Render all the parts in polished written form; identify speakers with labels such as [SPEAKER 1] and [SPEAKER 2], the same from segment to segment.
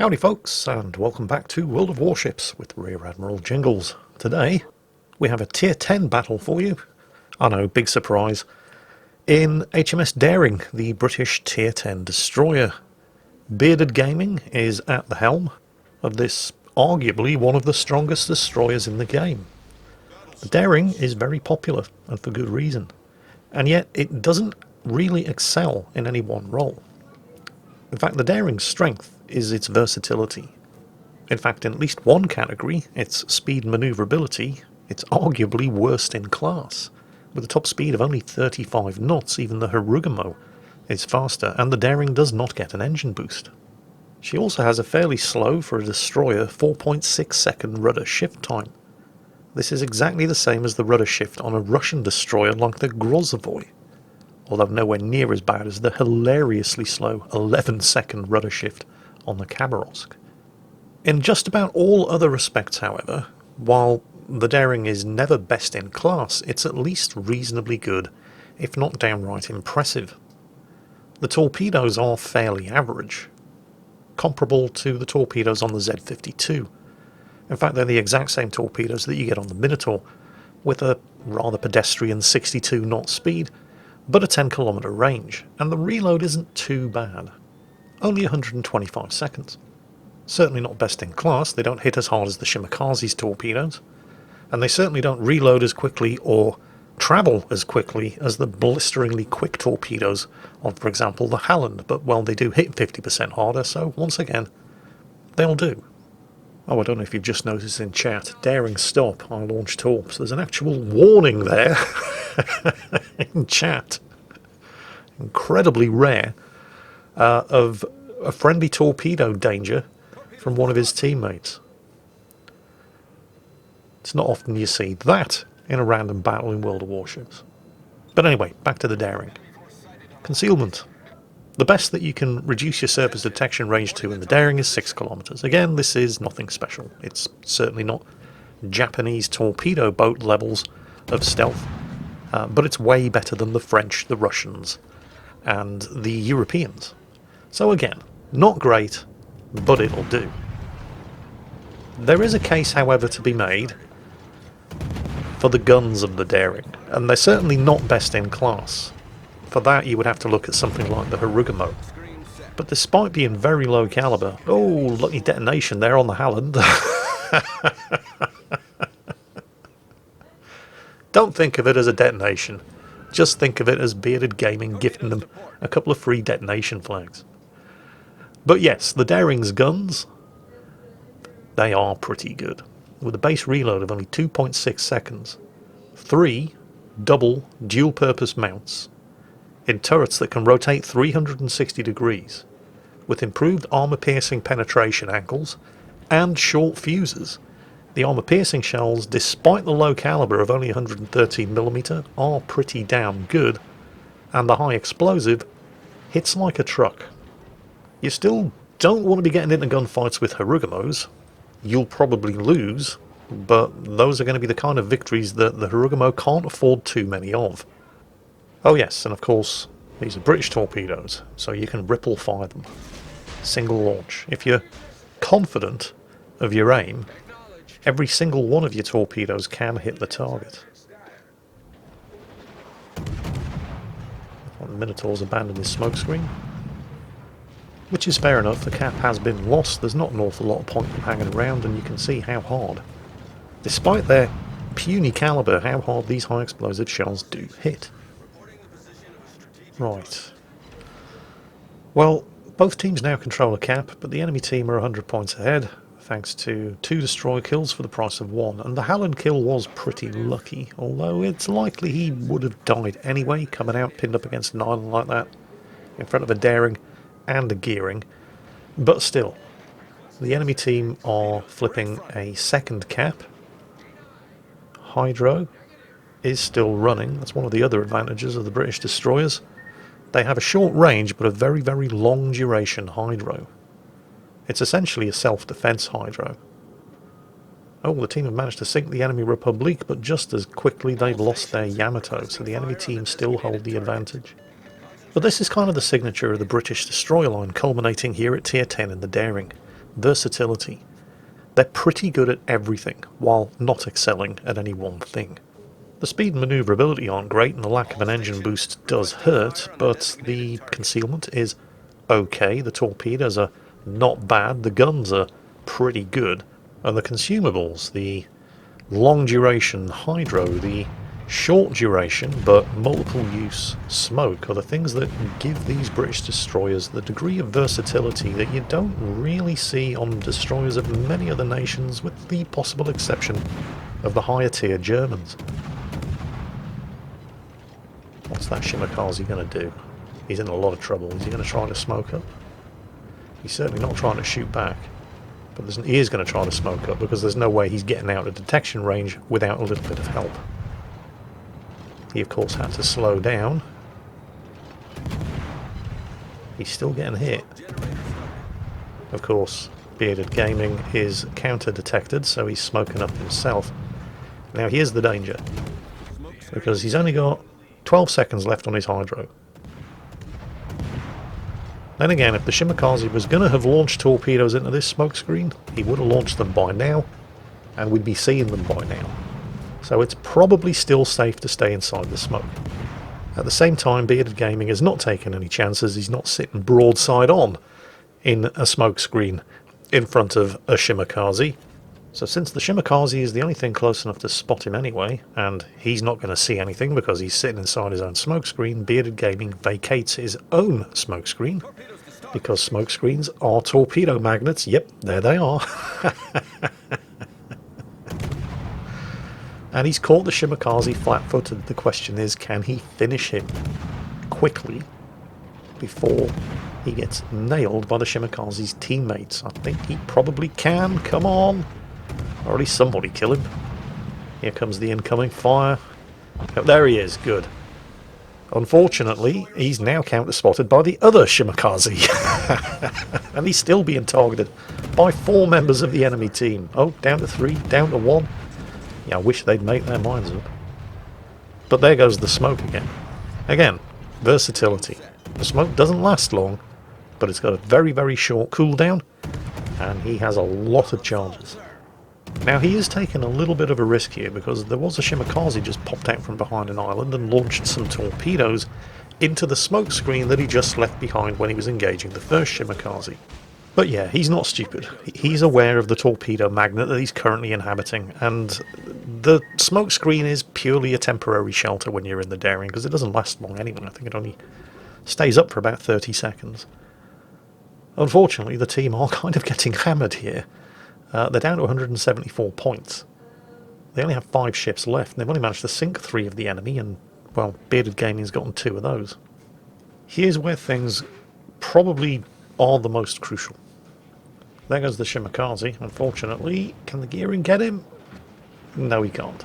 [SPEAKER 1] Howdy folks, and welcome back to World of Warships with Rear Admiral Jingles. Today, we have a Tier 10 battle for you. I know, big surprise. In HMS Daring, the British Tier 10 destroyer. Bearded Gaming is at the helm of this, arguably one of the strongest destroyers in the game. The Daring is very popular, and for good reason. And yet, it doesn't really excel in any one role. In fact, the Daring's strength is its versatility. In fact, in at least one category, its speed and manoeuvrability, it's arguably worst in class. With a top speed of only 35 knots, even the Harugumo is faster, and the Daring does not get an engine boost. She also has a fairly slow, for a destroyer, 4.6 second rudder shift time. This is exactly the same as the rudder shift on a Russian destroyer like the Grozovoy, although nowhere near as bad as the hilariously slow 11-second rudder shift on the Khabarovsk. In just about all other respects, however, while the Daring is never best in class, it's at least reasonably good, if not downright impressive. The torpedoes are fairly average, comparable to the torpedoes on the Z-52. In fact, they're the exact same torpedoes that you get on the Minotaur, with a rather pedestrian 62 knot speed, but a 10-kilometre range, and the reload isn't too bad. Only 125 seconds. Certainly not best in class, they don't hit as hard as the Shimakaze's torpedoes, and they certainly don't reload as quickly or travel as quickly as the blisteringly quick torpedoes on, for example, the Halland, but well, they do hit 50% harder, so once again, they'll do. Oh, I don't know if you've just noticed in chat, Daring stop, I launch torps. There's an actual warning there in chat. Incredibly rare. Of a friendly torpedo danger from one of his teammates. It's not often you see that in a random battle in World of Warships. But anyway, back to the Daring. Concealment. The best that you can reduce your surface detection range to in the Daring is 6 kilometers. Again, this is nothing special. It's certainly not Japanese torpedo boat levels of stealth, but it's way better than the French, the Russians, and the Europeans. So again, not great, but it'll do. There is a case, however, to be made for the guns of the Daring, and they're certainly not best in class. For that, you would have to look at something like the Harugumo. But despite being very low caliber, oh, lucky detonation there on the Halland. Don't think of it as a detonation. Just think of it as Bearded Gaming gifting them a couple of free detonation flags. But yes, the Daring's guns, they are pretty good. With a base reload of only 2.6 seconds, 3 double dual-purpose mounts in turrets that can rotate 360 degrees, with improved armour-piercing penetration angles and short fuses. The armour-piercing shells, despite the low calibre of only 113mm, are pretty damn good, and the high explosive hits like a truck. You still don't want to be getting into gunfights with Harugumos. You'll probably lose, but those are going to be the kind of victories that the Harugumo can't afford too many of. Oh yes, and of course, these are British torpedoes, so you can ripple fire them. Single launch. If you're confident of your aim, every single one of your torpedoes can hit the target. The Minotaur's abandoned his smokescreen, which is fair enough. The cap has been lost. There's not an awful lot of point in hanging around, and you can see how hard, despite their puny calibre, how hard these high explosive shells do hit. Right. Well, both teams now control a cap, but the enemy team are 100 points ahead, thanks to 2 destroyer kills for the price of 1, and the Halland kill was pretty lucky, although it's likely he would have died anyway, coming out pinned up against an island like that, in front of a Daring and a Gearing. But still, the enemy team are flipping a second cap. Hydro is still running. That's one of the other advantages of the British destroyers. They have a short range but a very, very long duration hydro. It's essentially a self-defense hydro. Oh, the team have managed to sink the enemy Republique, but just as quickly they've lost their Yamato, so the enemy team still hold the advantage. But this is kind of the signature of the British destroyer line, culminating here at Tier 10 in the Daring. versatility. They're pretty good at everything, while not excelling at any one thing. The speed and manoeuvrability aren't great, and the lack of an engine boost does hurt, but the concealment is okay, the torpedoes are not bad, the guns are pretty good, and the consumables, the long duration hydro, the short duration but multiple use smoke, are the things that give these British destroyers the degree of versatility that you don't really see on destroyers of many other nations, with the possible exception of the higher tier Germans. What's that Shimakaze going to do? He's in a lot of trouble. Is he going to try to smoke up? He's certainly not trying to shoot back. But he is going to try to smoke up, because there's no way he's getting out of detection range without a little bit of help. He, of course, had to slow down. He's still getting hit. Of course, Bearded Gaming is counter-detected, so he's smoking up himself. Now, here's the danger, because he's only got 12 seconds left on his hydro. Then again, if the Shimakaze was going to have launched torpedoes into this smokescreen, he would have launched them by now, and we'd be seeing them by now. So it's probably still safe to stay inside the smoke. At the same time, Bearded Gaming has not taken any chances. He's not sitting broadside on in a smokescreen in front of a Shimakaze. So since the Shimakaze is the only thing close enough to spot him anyway, and he's not going to see anything because he's sitting inside his own smokescreen, Bearded Gaming vacates his own smokescreen, because smokescreens are torpedo magnets. Yep, there they are. And he's caught the Shimakaze flat-footed. The question is, can he finish him quickly before he gets nailed by the Shimakaze's teammates? I think he probably can. Come on. Or at least somebody kill him. Here comes the incoming fire. Oh, there he is. Good. Unfortunately, he's now counter-spotted by the other Shimakaze. And he's still being targeted by 4 members of the enemy team. Oh, down to 3, down to 1. Yeah, I wish they'd make their minds up. But there goes the smoke again. Again, versatility. The smoke doesn't last long, but it's got a very, very short cooldown, and he has a lot of charges. Now, he is taking a little bit of a risk here, because there was a Shimakaze just popped out from behind an island and launched some torpedoes into the smoke screen that he just left behind when he was engaging the first Shimakaze. But yeah, he's not stupid. He's aware of the torpedo magnet that he's currently inhabiting, and the smoke screen is purely a temporary shelter when you're in the Daring, because it doesn't last long anyway. I think it only stays up for about 30 seconds. Unfortunately, the team are kind of getting hammered here. They're down to 174 points. They only have 5 ships left, and they've only managed to sink 3 of the enemy, and, well, Bearded Gaming's gotten 2 of those. Here's where things probably are the most crucial. There goes the Shimakaze, unfortunately. Can the gearing get him? No, he can't.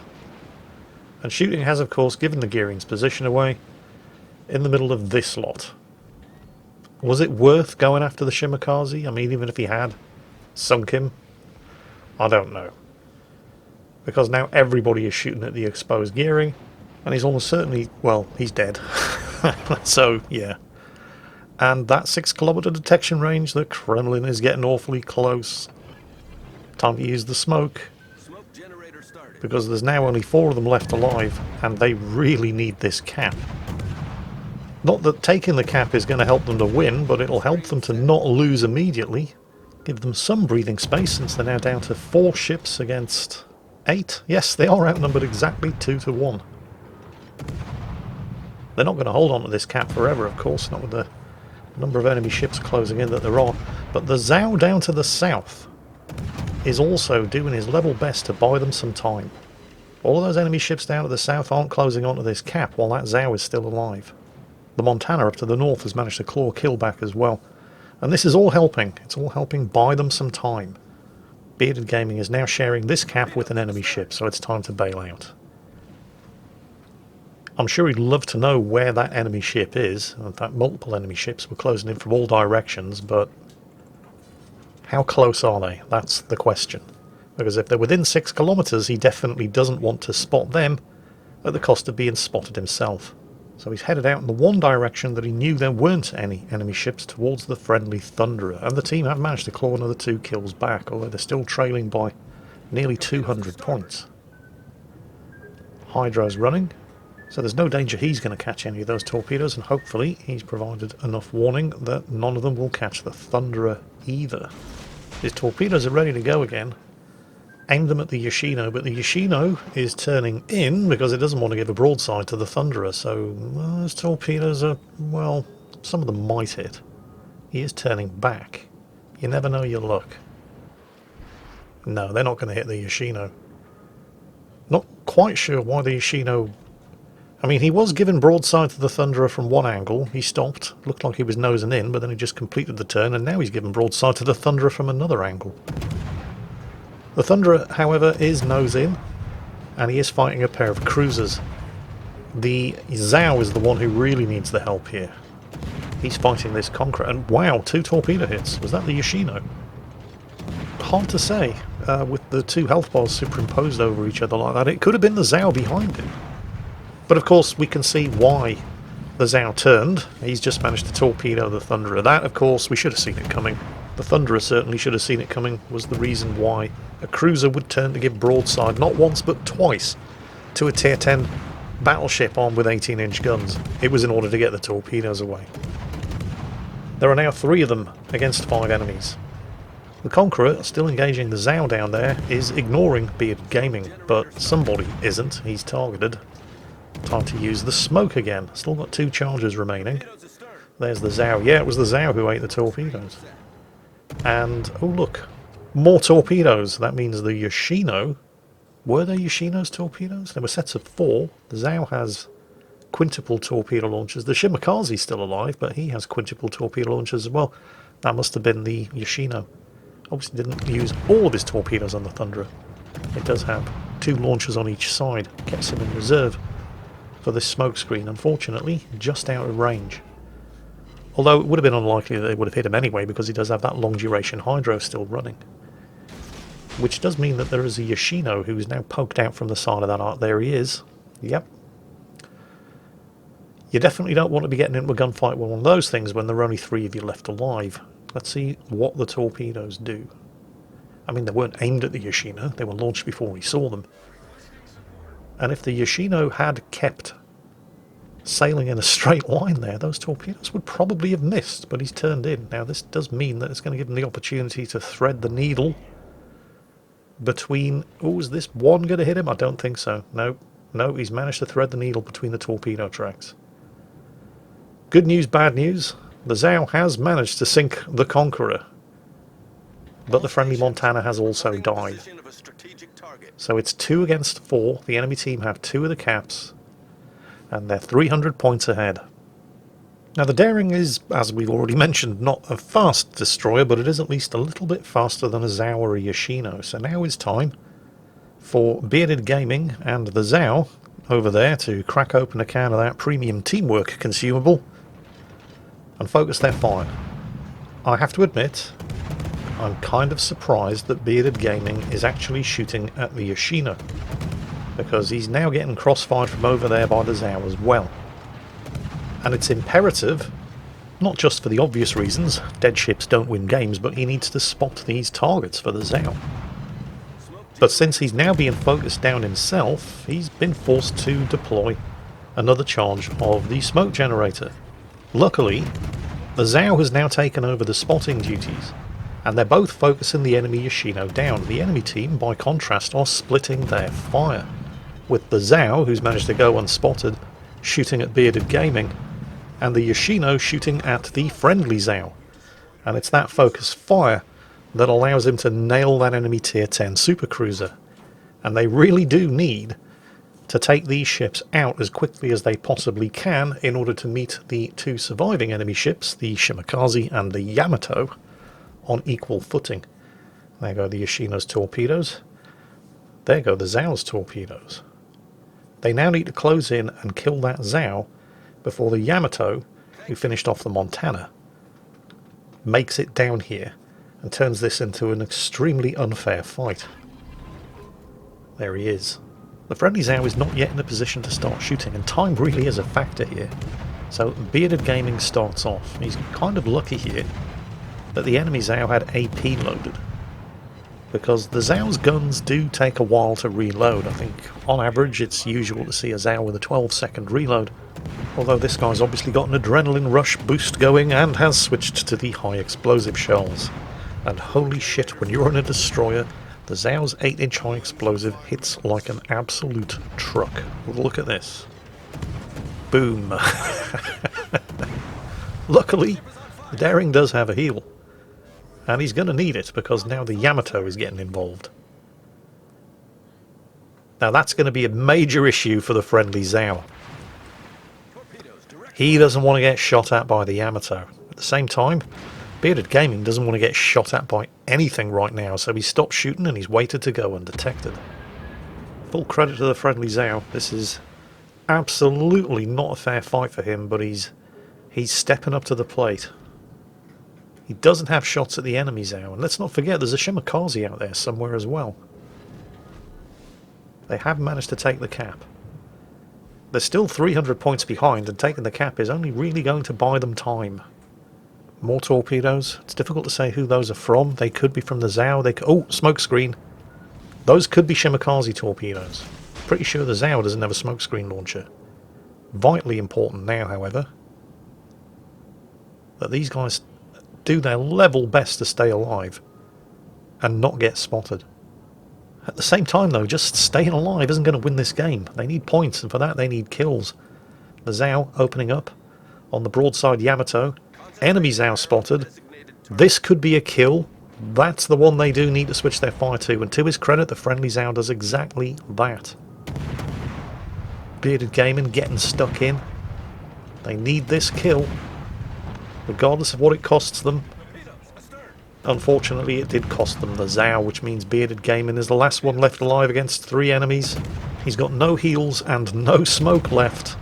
[SPEAKER 1] And shooting has, of course, given the gearing's position away in the middle of this lot. Was it worth going after the Shimakaze? I mean, even if he had sunk him, I don't know. Because now everybody is shooting at the exposed gearing, and he's almost certainly, well, he's dead. So, yeah. And that 6-kilometer detection range, the Kremlin is getting awfully close. Time to use the smoke. Because there's now only 4 of them left alive, and they really need this cap. Not that taking the cap is going to help them to win, but it'll help them to not lose immediately. Give them some breathing space, since they're now down to 4 ships against 8. Yes, they are outnumbered exactly 2 to 1. They're not going to hold on to this cap forever, of course, not with the number of enemy ships closing in that there are. But the Zhao down to the south is also doing his level best to buy them some time. All of those enemy ships down to the south aren't closing onto this cap, while that Zhao is still alive. The Montana up to the north has managed to claw kill back as well. And this is all helping. It's all helping buy them some time. Bearded Gaming is now sharing this cap with an enemy ship, so it's time to bail out. I'm sure he'd love to know where that enemy ship is. In fact, multiple enemy ships were closing in from all directions, but how close are they? That's the question. Because if they're within 6 kilometers, he definitely doesn't want to spot them at the cost of being spotted himself. So he's headed out in the one direction that he knew there weren't any enemy ships, towards the friendly Thunderer. And the team have managed to claw another 2 kills back, although they're still trailing by nearly 200 points. Hydro's running, so there's no danger he's going to catch any of those torpedoes, and hopefully he's provided enough warning that none of them will catch the Thunderer either. His torpedoes are ready to go again. Aimed them at the Yoshino, but the Yoshino is turning in because it doesn't want to give a broadside to the Thunderer, so those torpedoes are, well, some of them might hit. He is turning back. You never know your luck. No, they're not going to hit the Yoshino. Not quite sure why the Yoshino... I mean, he was given broadside to the Thunderer from one angle. He stopped, looked like he was nosing in, but then he just completed the turn, and now he's given broadside to the Thunderer from another angle. The Thunderer, however, is nose in, and he is fighting a pair of cruisers. The Zhao is the one who really needs the help here. He's fighting this Conqueror, and wow, 2 torpedo hits. Was that the Yoshino? Hard to say, with the 2 health bars superimposed over each other like that. It could have been the Zhao behind him. But of course, we can see why the Zhao turned. He's just managed to torpedo the Thunderer. That, of course, we should have seen it coming. The Thunderer certainly should have seen it coming, was the reason why a cruiser would turn to give broadside, not once but twice, to a tier 10 battleship armed with 18-inch guns. It was in order to get the torpedoes away. There are now 3 of them against 5 enemies. The Conqueror, still engaging the Zhao down there, is ignoring Bearded Gaming, but somebody isn't. He's targeted. Time to use the smoke again. Still got 2 charges remaining. There's the Zhao. Yeah, it was the Zhao who ate the torpedoes. And, oh look, more torpedoes. That means the Yoshino... Were there Yoshino's torpedoes? There were sets of 4. The Zhao has quintuple torpedo launchers. The Shimakaze's still alive, but he has quintuple torpedo launchers as well. That must have been the Yoshino. Obviously didn't use all of his torpedoes on the Thunderer. It does have 2 launchers on each side. Keeps him in reserve for this smoke screen. Unfortunately, just out of range. Although it would have been unlikely that they would have hit him anyway, because he does have that long duration hydro still running. Which does mean that there is a Yoshino who is now poked out from the side of that arc. There he is. Yep. You definitely don't want to be getting into a gunfight with one of those things when there are only 3 of you left alive. Let's see what the torpedoes do. I mean, they weren't aimed at the Yoshino. They were launched before we saw them. And if the Yoshino had kept sailing in a straight line there, those torpedoes would probably have missed, but he's turned in. Now, this does mean that it's going to give him the opportunity to thread the needle between... Oh, is this one going to hit him? I don't think so. No, no, he's managed to thread the needle between the torpedo tracks. Good news, bad news. The Zhao has managed to sink the Conqueror, but the friendly Montana has also died. So it's 2 against 4. The enemy team have 2 of the caps, and they're 300 points ahead. Now the Daring is, as we've already mentioned, not a fast destroyer, but it is at least a little bit faster than a Zhao or a Yoshino. So now is time for Bearded Gaming and the Zhao over there to crack open a can of that premium teamwork consumable and focus their fire. I have to admit, I'm kind of surprised that Bearded Gaming is actually shooting at the Yoshino, because he's now getting crossfired from over there by the Zhao as well. And it's imperative, not just for the obvious reasons, dead ships don't win games, but he needs to spot these targets for the Zhao. But since he's now being focused down himself, he's been forced to deploy another charge of the smoke generator. Luckily, the Zhao has now taken over the spotting duties, and they're both focusing the enemy Yoshino down. The enemy team, by contrast, are splitting their fire, with the Zhao, who's managed to go unspotted, shooting at Bearded Gaming, and the Yoshino shooting at the friendly Zhao. And it's that focused fire that allows him to nail that enemy tier 10 supercruiser. And they really do need to take these ships out as quickly as they possibly can in order to meet the 2 surviving enemy ships, the Shimakaze and the Yamato, on equal footing. There go the Yoshino's torpedoes. There go the Zhao's torpedoes. They now need to close in and kill that Zhao before the Yamato, who finished off the Montana, makes it down here and turns this into an extremely unfair fight. There he is. The friendly Zhao is not yet in a position to start shooting, and time really is a factor here. So Bearded Gaming starts off. He's kind of lucky here that the enemy Zhao had AP loaded, because the Zhao's guns do take a while to reload. I think on average it's usual to see a Zhao with a 12-second reload, although this guy's obviously got an adrenaline rush boost going and has switched to the high explosive shells. And holy shit, when you're in a destroyer, the Zhao's 8-inch high explosive hits like an absolute truck. Look at this. Boom. Luckily, the Daring does have a heal. And he's going to need it, because now the Yamato is getting involved. Now that's going to be a major issue for the friendly Zhao. He doesn't want to get shot at by the Yamato. At the same time, Bearded Gaming doesn't want to get shot at by anything right now, so he stopped shooting and he's waited to go undetected. Full credit to the friendly Zhao. This is absolutely not a fair fight for him, but he's stepping up to the plate. He doesn't have shots at the enemy Zhao, and let's not forget there's a Shimakaze out there somewhere as well. They have managed to take the cap. They're still 300 points behind, and taking the cap is only really going to buy them time. More torpedoes. It's difficult to say who those are from. They could be from the Zhao. Oh, smoke screen. Those could be Shimakaze torpedoes. Pretty sure the Zhao doesn't have a smoke screen launcher. Vitally important now, however, that these guys do their level best to stay alive and not get spotted. At the same time, though, just staying alive isn't going to win this game. They need points, and for that they need kills. The Zhao opening up on the broadside Yamato. Enemy Zhao spotted. This could be a kill. That's the one they do need to switch their fire to, and to his credit, the friendly Zhao does exactly that. Bearded Gaming getting stuck in. They need this kill, regardless of what it costs them. Unfortunately, it did cost them the Zhao, which means Bearded Gaming is the last one left alive against 3 enemies. He's got no heals and no smoke left.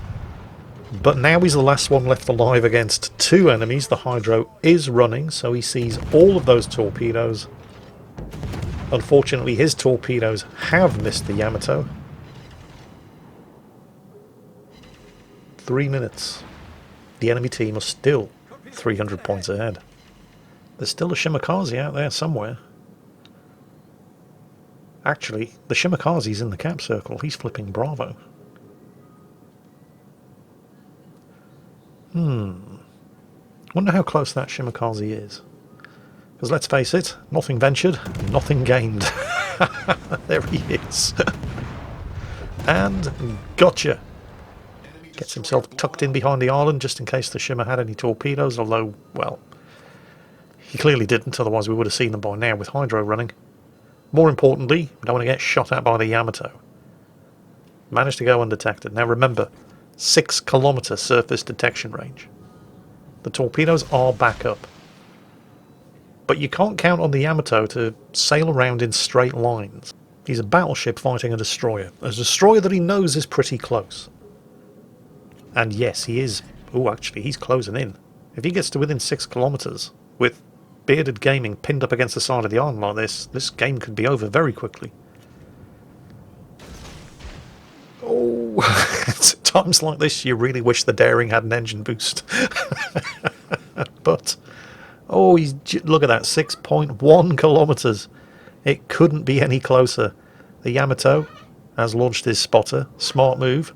[SPEAKER 1] But now he's the last one left alive against 2 enemies. The Hydro is running, so he sees all of those torpedoes. Unfortunately, his torpedoes have missed the Yamato. 3 minutes. The enemy team are still 300 points ahead. There's still a Shimakaze out there somewhere. Actually, the Shimakaze's in the cap circle. He's flipping Bravo. Wonder how close that Shimakaze is. Because let's face it, nothing ventured, nothing gained. There he is. And gotcha. Gets himself tucked in behind the island just in case the Shima had any torpedoes, although, well, he clearly didn't, otherwise we would have seen them by now with Hydro running. More importantly, we don't want to get shot at by the Yamato. Managed to go undetected. Now remember, 6 kilometer surface detection range. The torpedoes are back up. But you can't count on the Yamato to sail around in straight lines. He's a battleship fighting a destroyer that he knows is pretty close. And yes, he is... Oh, actually, he's closing in. If he gets to within 6 kilometers, with Bearded Gaming pinned up against the side of the island like this game could be over very quickly. Oh, at times like this you really wish the Daring had an engine boost. But, oh, look at that, 6.1 kilometers. It couldn't be any closer. The Yamato has launched his spotter. Smart move.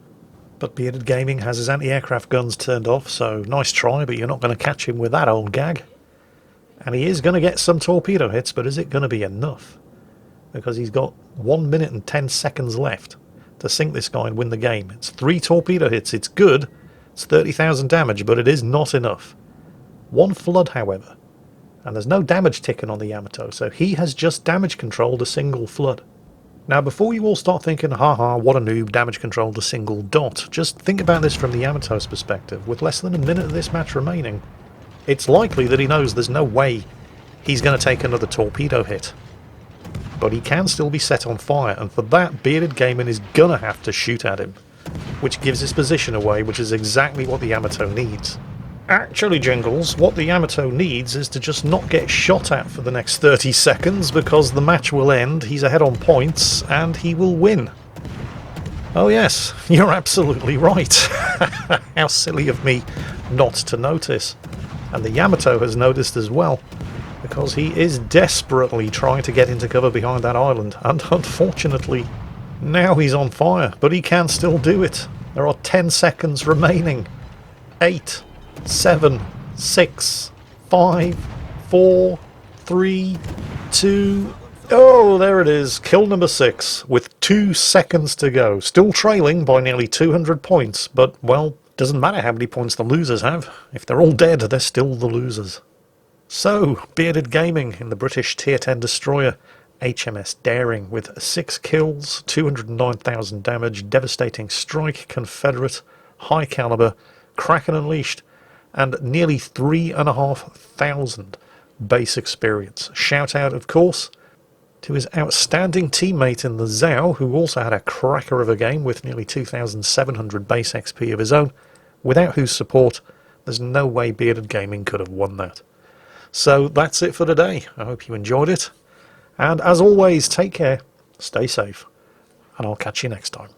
[SPEAKER 1] But Bearded Gaming has his anti-aircraft guns turned off, so nice try, but you're not going to catch him with that old gag. And he is going to get some torpedo hits, but is it going to be enough? Because he's got 1 minute and 10 seconds left to sink this guy and win the game. It's 3 torpedo hits. It's good. It's 30,000 damage, but it is not enough. 1 flood, however. And there's no damage ticking on the Yamato, so he has just damage controlled a single flood. Now, before you all start thinking, haha, what a noob, damage controlled a single dot, just think about this from the Yamato's perspective. With less than a minute of this match remaining, it's likely that he knows there's no way he's going to take another torpedo hit. But he can still be set on fire, and for that, Bearded Gaming is going to have to shoot at him, which gives his position away, which is exactly what the Yamato needs. Actually, Jingles, what the Yamato needs is to just not get shot at for the next 30 seconds, because the match will end, he's ahead on points, and he will win. Oh yes, you're absolutely right. How silly of me not to notice. And the Yamato has noticed as well, because he is desperately trying to get into cover behind that island, and unfortunately now he's on fire, but he can still do it. There are 10 seconds remaining. 8, 7, 6, 5, 4, 3, 2... Oh, there it is. Kill number 6 with 2 seconds to go. Still trailing by nearly 200 points, but, well, doesn't matter how many points the losers have. If they're all dead, they're still the losers. So, Bearded Gaming in the British Tier 10 destroyer HMS Daring with 6 kills, 209,000 damage, devastating strike, Confederate, high caliber, Kraken Unleashed, and nearly 3,500 base experience. Shout out, of course, to his outstanding teammate in the Zhao, who also had a cracker of a game with nearly 2,700 base XP of his own, without whose support there's no way Bearded Gaming could have won that. So that's it for today. I hope you enjoyed it. And as always, take care, stay safe, and I'll catch you next time.